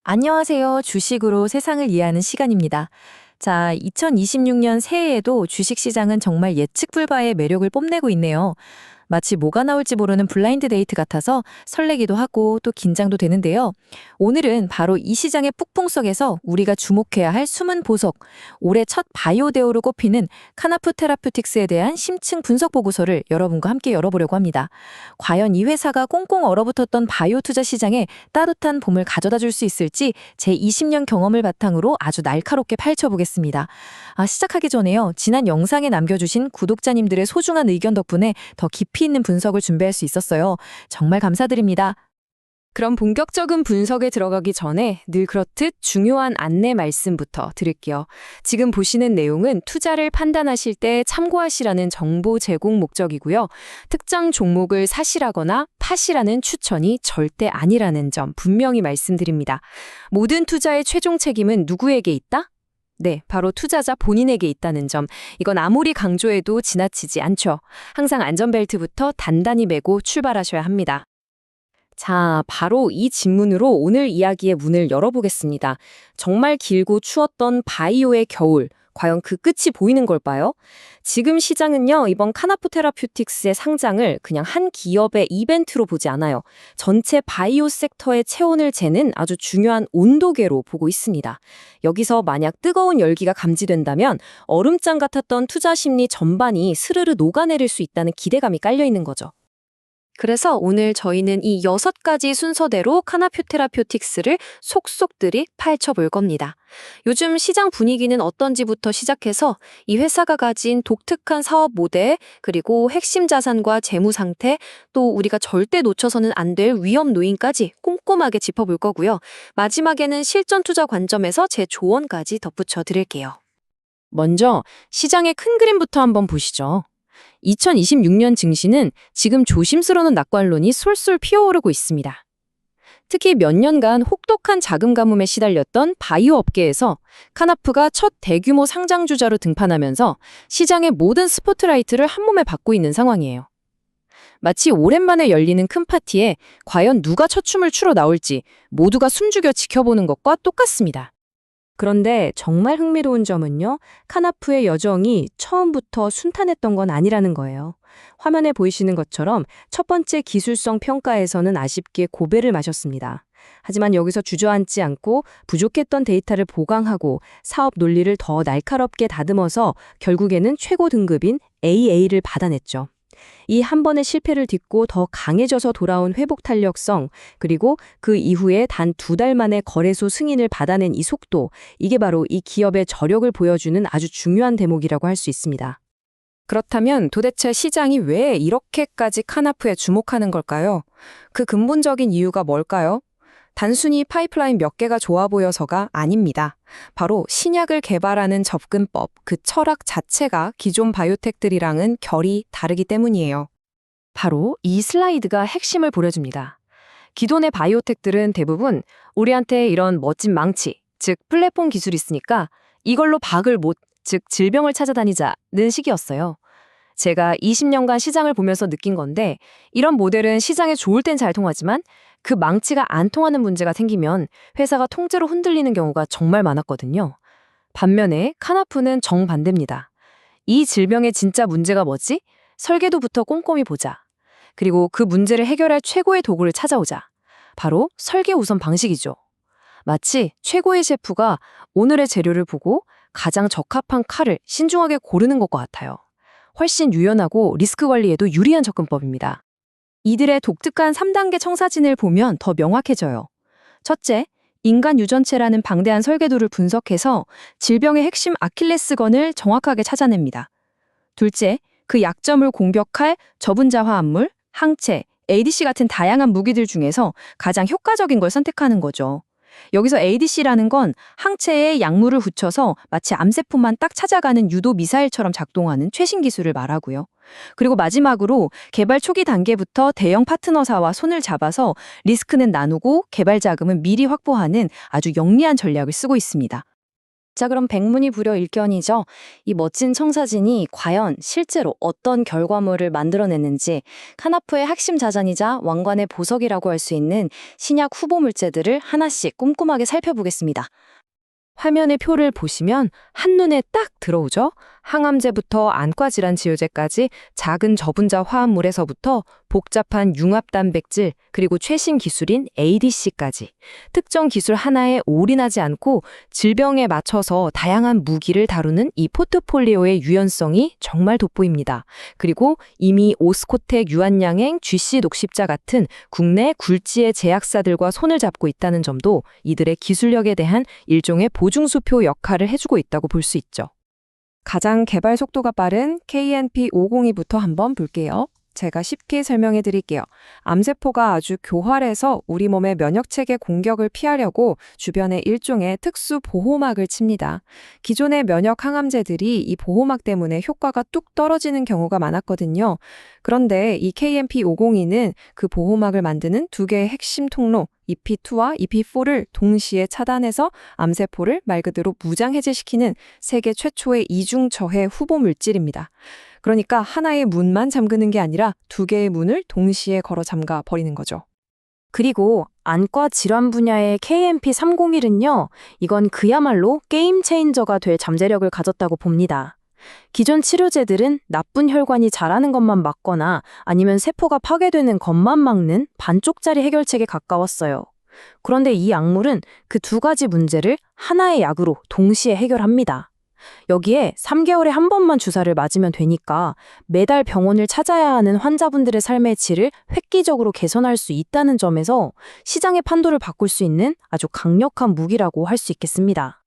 안녕하세요. 주식으로 세상을 이해하는 시간입니다. 자, 2026년 새해에도 주식시장은 정말 예측 불가의 매력을 뽐내고 있네요. 마치 뭐가 나올지 모르는 블라인드 데이트 같아서 설레기도 하고 또 긴장도 되는데요. 오늘은 바로 이 시장의 폭풍 속에서 우리가 주목해야 할 숨은 보석, 올해 첫 바이오 대우로 꼽히는 카나프 테라퓨틱스에 대한 심층 분석 보고서를 여러분과 함께 열어보려고 합니다. 과연 이 회사가 꽁꽁 얼어붙었던 바이오 투자 시장에 따뜻한 봄을 가져다 줄 수 있을지 제 20년 경험을 바탕으로 아주 날카롭게 파헤쳐보겠습니다. 시작하기 전에요. 지난 영상에 남겨주신 구독자님들의 소중한 의견 덕분에 더 깊이 있는 분석을 준비할 수 있었어요. 정말 감사드립니다. 그럼 본격적인 분석에 들어가기 전에 늘 그렇듯 중요한 안내 말씀부터 드릴게요. 지금 보시는 내용은 투자를 판단하실 때 참고하시라는 정보 제공 목적이고요. 특정 종목을 사시라거나 파시라는 추천이 절대 아니라는 점 분명히 말씀드립니다. 모든 투자의 최종 책임은 누구에게 있다? 네, 바로 투자자 본인에게 있다는 점. 이건 아무리 강조해도 지나치지 않죠. 항상 안전벨트부터 단단히 매고 출발하셔야 합니다. 자, 바로 이 질문으로 오늘 이야기의 문을 열어보겠습니다. 정말 길고 추웠던 바이오의 겨울, 과연 그 끝이 보이는 걸까요? 지금 시장은요, 이번 카나프 테라퓨틱스의 상장을 그냥 한 기업의 이벤트로 보지 않아요. 전체 바이오 섹터의 체온을 재는 아주 중요한 온도계로 보고 있습니다. 여기서 만약 뜨거운 열기가 감지된다면 얼음장 같았던 투자 심리 전반이 스르르 녹아내릴 수 있다는 기대감이 깔려 있는 거죠. 그래서 오늘 저희는 이 6가지 순서대로 카나프 테라퓨틱스를 속속들이 파헤쳐 볼 겁니다. 요즘 시장 분위기는 어떤지부터 시작해서 이 회사가 가진 독특한 사업 모델, 그리고 핵심 자산과 재무 상태, 또 우리가 절대 놓쳐서는 안 될 위험 요인까지 꼼꼼하게 짚어볼 거고요. 마지막에는 실전 투자 관점에서 제 조언까지 덧붙여 드릴게요. 먼저 시장의 큰 그림부터 한번 보시죠. 2026년 증시는 지금 조심스러운 낙관론이 솔솔 피어오르고 있습니다. 특히 몇 년간 혹독한 자금 가뭄에 시달렸던 바이오 업계에서 카나프가 첫 대규모 상장주자로 등판하면서 시장의 모든 스포트라이트를 한몸에 받고 있는 상황이에요. 마치 오랜만에 열리는 큰 파티에 과연 누가 첫 춤을 추러 나올지 모두가 숨죽여 지켜보는 것과 똑같습니다. 그런데 정말 흥미로운 점은요, 카나프의 여정이 처음부터 순탄했던 건 아니라는 거예요. 화면에 보이시는 것처럼 첫 번째 기술성 평가에서는 아쉽게 고배를 마셨습니다. 하지만 여기서 주저앉지 않고 부족했던 데이터를 보강하고 사업 논리를 더 날카롭게 다듬어서 결국에는 최고 등급인 AA를 받아냈죠. 이 한 번의 실패를 딛고 더 강해져서 돌아온 회복 탄력성, 그리고 그 이후에 단 2달 만에 거래소 승인을 받아낸 이 속도, 이게 바로 이 기업의 저력을 보여주는 아주 중요한 대목이라고 할 수 있습니다. 그렇다면 도대체 시장이 왜 이렇게까지 카나프에 주목하는 걸까요? 그 근본적인 이유가 뭘까요? 단순히 파이프라인 몇 개가 좋아 보여서가 아닙니다. 바로 신약을 개발하는 접근법, 그 철학 자체가 기존 바이오텍들이랑은 결이 다르기 때문이에요. 바로 이 슬라이드가 핵심을 보여줍니다. 기존의 바이오텍들은 대부분 우리한테 이런 멋진 망치, 즉 플랫폼 기술이 있으니까 이걸로 박을 못, 즉 질병을 찾아다니자는 식이었어요. 제가 20년간 시장을 보면서 느낀 건데 이런 모델은 시장에 좋을 땐 잘 통하지만 그 망치가 안 통하는 문제가 생기면 회사가 통째로 흔들리는 경우가 정말 많았거든요. 반면에 카나프는 정반대입니다. 이 질병의 진짜 문제가 뭐지? 설계도부터 꼼꼼히 보자. 그리고 그 문제를 해결할 최고의 도구를 찾아오자. 바로 설계 우선 방식이죠. 마치 최고의 셰프가 오늘의 재료를 보고 가장 적합한 칼을 신중하게 고르는 것과 같아요. 훨씬 유연하고 리스크 관리에도 유리한 접근법입니다. 이들의 독특한 3단계 청사진을 보면 더 명확해져요. 첫째, 인간 유전체라는 방대한 설계도를 분석해서 질병의 핵심 아킬레스건을 정확하게 찾아냅니다. 둘째, 그 약점을 공격할 저분자 화합물, 항체, ADC 같은 다양한 무기들 중에서 가장 효과적인 걸 선택하는 거죠. 여기서 ADC라는 건 항체에 약물을 붙여서 마치 암세포만 딱 찾아가는 유도 미사일처럼 작동하는 최신 기술을 말하고요. 그리고 마지막으로 개발 초기 단계부터 대형 파트너사와 손을 잡아서 리스크는 나누고 개발 자금은 미리 확보하는 아주 영리한 전략을 쓰고 있습니다. 자, 그럼 백문이 불여 일견이죠. 이 멋진 청사진이 과연 실제로 어떤 결과물을 만들어냈는지 카나프의 핵심 자산이자 왕관의 보석이라고 할 수 있는 신약 후보 물체들을 하나씩 꼼꼼하게 살펴보겠습니다. 화면의 표를 보시면 한눈에 딱 들어오죠? 항암제부터 안과 질환 치료제까지 작은 저분자 화합물에서부터 복잡한 융합 단백질 그리고 최신 기술인 ADC까지 특정 기술 하나에 올인하지 않고 질병에 맞춰서 다양한 무기를 다루는 이 포트폴리오의 유연성이 정말 돋보입니다. 그리고 이미 오스코텍, 유한양행, GC 녹십자 같은 국내 굴지의 제약사들과 손을 잡고 있다는 점도 이들의 기술력에 대한 일종의 보증수표 역할을 해주고 있다고 볼 수 있죠. 가장 개발 속도가 빠른 KNP502부터 한번 볼게요. 제가 쉽게 설명해 드릴게요. 암세포가 아주 교활해서 우리 몸의 면역체계 공격을 피하려고 주변에 일종의 특수 보호막을 칩니다. 기존의 면역 항암제들이 이 보호막 때문에 효과가 뚝 떨어지는 경우가 많았거든요. 그런데 이 KNP502는 그 보호막을 만드는 두 개의 핵심 통로 EP2와 EP4를 동시에 차단해서 암세포를 말 그대로 무장해제시키는 세계 최초의 이중저해 후보 물질입니다. 그러니까 하나의 문만 잠그는 게 아니라 두 개의 문을 동시에 걸어 잠가 버리는 거죠. 그리고 안과 질환 분야의 KNP301은요, 이건 그야말로 게임 체인저가 될 잠재력을 가졌다고 봅니다. 기존 치료제들은 나쁜 혈관이 자라는 것만 막거나 아니면 세포가 파괴되는 것만 막는 반쪽짜리 해결책에 가까웠어요. 그런데 이 약물은 그 두 가지 문제를 하나의 약으로 동시에 해결합니다. 여기에 3개월에 한 번만 주사를 맞으면 되니까 매달 병원을 찾아야 하는 환자분들의 삶의 질을 획기적으로 개선할 수 있다는 점에서 시장의 판도를 바꿀 수 있는 아주 강력한 무기라고 할 수 있겠습니다.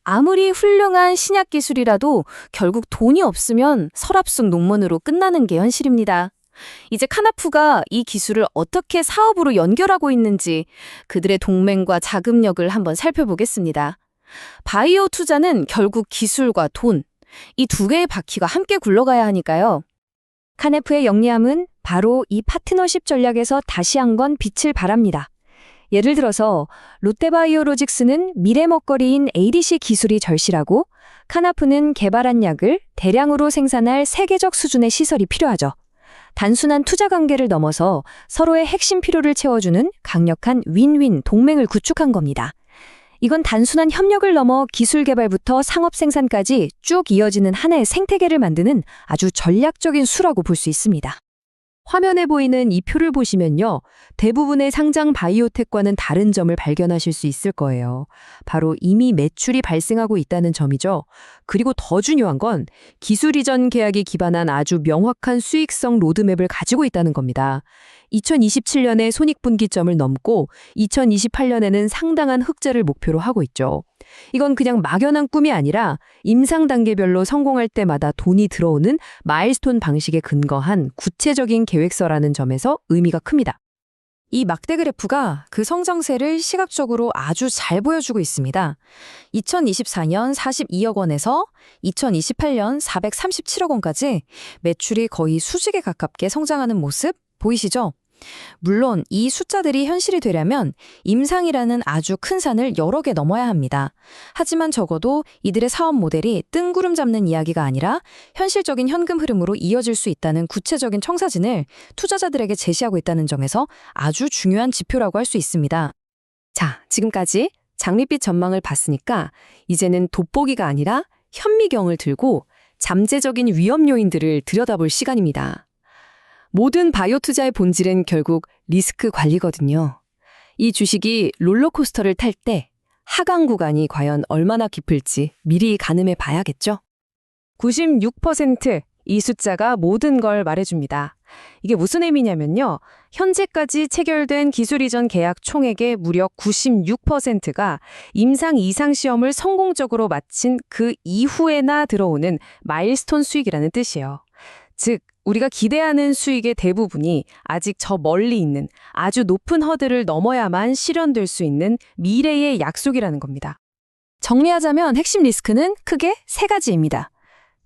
아무리 훌륭한 신약 기술이라도 결국 돈이 없으면 설합숙 논문으로 끝나는 게 현실입니다. 이제 카나프가 이 기술을 어떻게 사업으로 연결하고 있는지 그들의 동맹과 자금력을 한번 살펴보겠습니다. 바이오 투자는 결국 기술과 돈, 이 두 개의 바퀴가 함께 굴러가야 하니까요. 카네프의 영리함은 바로 이 파트너십 전략에서 다시 한번 빛을 발합니다. 예를 들어서 롯데바이오로직스는 미래 먹거리인 ADC 기술이 절실하고 카나프는 개발한 약을 대량으로 생산할 세계적 수준의 시설이 필요하죠. 단순한 투자 관계를 넘어서 서로의 핵심 필요를 채워주는 강력한 윈윈 동맹을 구축한 겁니다. 이건 단순한 협력을 넘어 기술 개발부터 상업 생산까지 쭉 이어지는 하나의 생태계를 만드는 아주 전략적인 수라고 볼 수 있습니다. 화면에 보이는 이 표를 보시면요. 대부분의 상장 바이오텍과는 다른 점을 발견하실 수 있을 거예요. 바로 이미 매출이 발생하고 있다는 점이죠. 그리고 더 중요한 건 기술 이전 계약이 기반한 아주 명확한 수익성 로드맵을 가지고 있다는 겁니다. 2027년에 손익분기점을 넘고 2028년에는 상당한 흑자를 목표로 하고 있죠. 이건 그냥 막연한 꿈이 아니라 임상 단계별로 성공할 때마다 돈이 들어오는 마일스톤 방식에 근거한 구체적인 계획서라는 점에서 의미가 큽니다. 이 막대 그래프가 그 성장세를 시각적으로 아주 잘 보여주고 있습니다. 2024년 42억 원에서 2028년 437억 원까지 매출이 거의 수직에 가깝게 성장하는 모습 보이시죠? 물론 이 숫자들이 현실이 되려면 임상이라는 아주 큰 산을 여러 개 넘어야 합니다. 하지만 적어도 이들의 사업 모델이 뜬구름 잡는 이야기가 아니라 현실적인 현금 흐름으로 이어질 수 있다는 구체적인 청사진을 투자자들에게 제시하고 있다는 점에서 아주 중요한 지표라고 할 수 있습니다. 자, 지금까지 장밋빛 전망을 봤으니까 이제는 돋보기가 아니라 현미경을 들고 잠재적인 위험 요인들을 들여다볼 시간입니다. 모든 바이오 투자의 본질은 결국 리스크 관리거든요. 이 주식이 롤러코스터를 탈 때 하강 구간이 과연 얼마나 깊을지 미리 가늠해 봐야겠죠? 96%, 이 숫자가 모든 걸 말해줍니다. 이게 무슨 의미냐면요. 현재까지 체결된 기술 이전 계약 총액의 무려 96%가 임상 이상 시험을 성공적으로 마친 그 이후에나 들어오는 마일스톤 수익이라는 뜻이에요. 즉, 우리가 기대하는 수익의 대부분이 아직 저 멀리 있는 아주 높은 허들을 넘어야만 실현될 수 있는 미래의 약속이라는 겁니다. 정리하자면 핵심 리스크는 크게 세 가지입니다.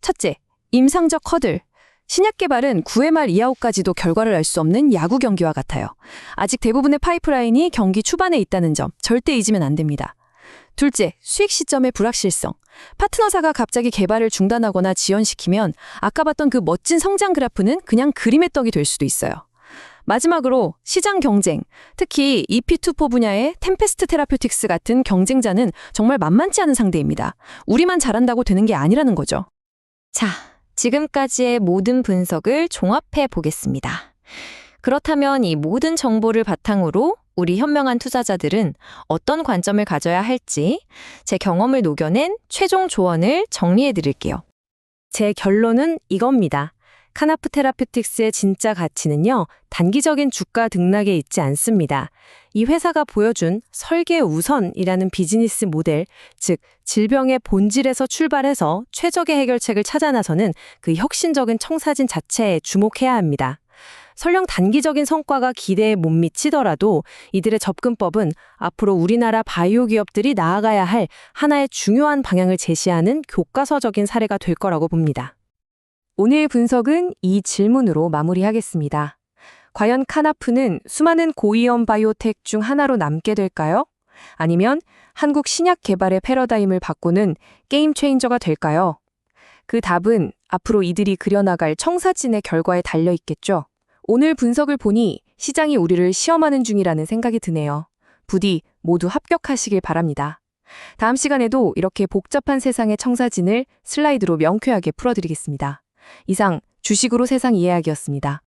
첫째, 임상적 허들. 신약 개발은 9회 말 이하까지도 결과를 알 수 없는 야구 경기와 같아요. 아직 대부분의 파이프라인이 경기 초반에 있다는 점 절대 잊으면 안 됩니다. 둘째, 수익 시점의 불확실성. 파트너사가 갑자기 개발을 중단하거나 지연시키면 아까 봤던 그 멋진 성장 그래프는 그냥 그림의 떡이 될 수도 있어요. 마지막으로 시장 경쟁, 특히 EP2포 분야의 템페스트 테라퓨틱스 같은 경쟁자는 정말 만만치 않은 상대입니다. 우리만 잘한다고 되는 게 아니라는 거죠. 자, 지금까지의 모든 분석을 종합해 보겠습니다. 그렇다면 이 모든 정보를 바탕으로 우리 현명한 투자자들은 어떤 관점을 가져야 할지 제 경험을 녹여낸 최종 조언을 정리해 드릴게요. 제 결론은 이겁니다. 카나프 테라퓨틱스의 진짜 가치는요, 단기적인 주가 등락에 있지 않습니다. 이 회사가 보여준 설계 우선이라는 비즈니스 모델, 즉 질병의 본질에서 출발해서 최적의 해결책을 찾아 나서는 그 혁신적인 청사진 자체에 주목해야 합니다. 설령 단기적인 성과가 기대에 못 미치더라도 이들의 접근법은 앞으로 우리나라 바이오 기업들이 나아가야 할 하나의 중요한 방향을 제시하는 교과서적인 사례가 될 거라고 봅니다. 오늘 분석은 이 질문으로 마무리하겠습니다. 과연 카나프는 수많은 고위험 바이오텍 중 하나로 남게 될까요? 아니면 한국 신약 개발의 패러다임을 바꾸는 게임 체인저가 될까요? 그 답은 앞으로 이들이 그려나갈 청사진의 결과에 달려 있겠죠. 오늘 분석을 보니 시장이 우리를 시험하는 중이라는 생각이 드네요. 부디 모두 합격하시길 바랍니다. 다음 시간에도 이렇게 복잡한 세상의 청사진을 슬라이드로 명쾌하게 풀어드리겠습니다. 이상 주식으로 세상 이해하기였습니다.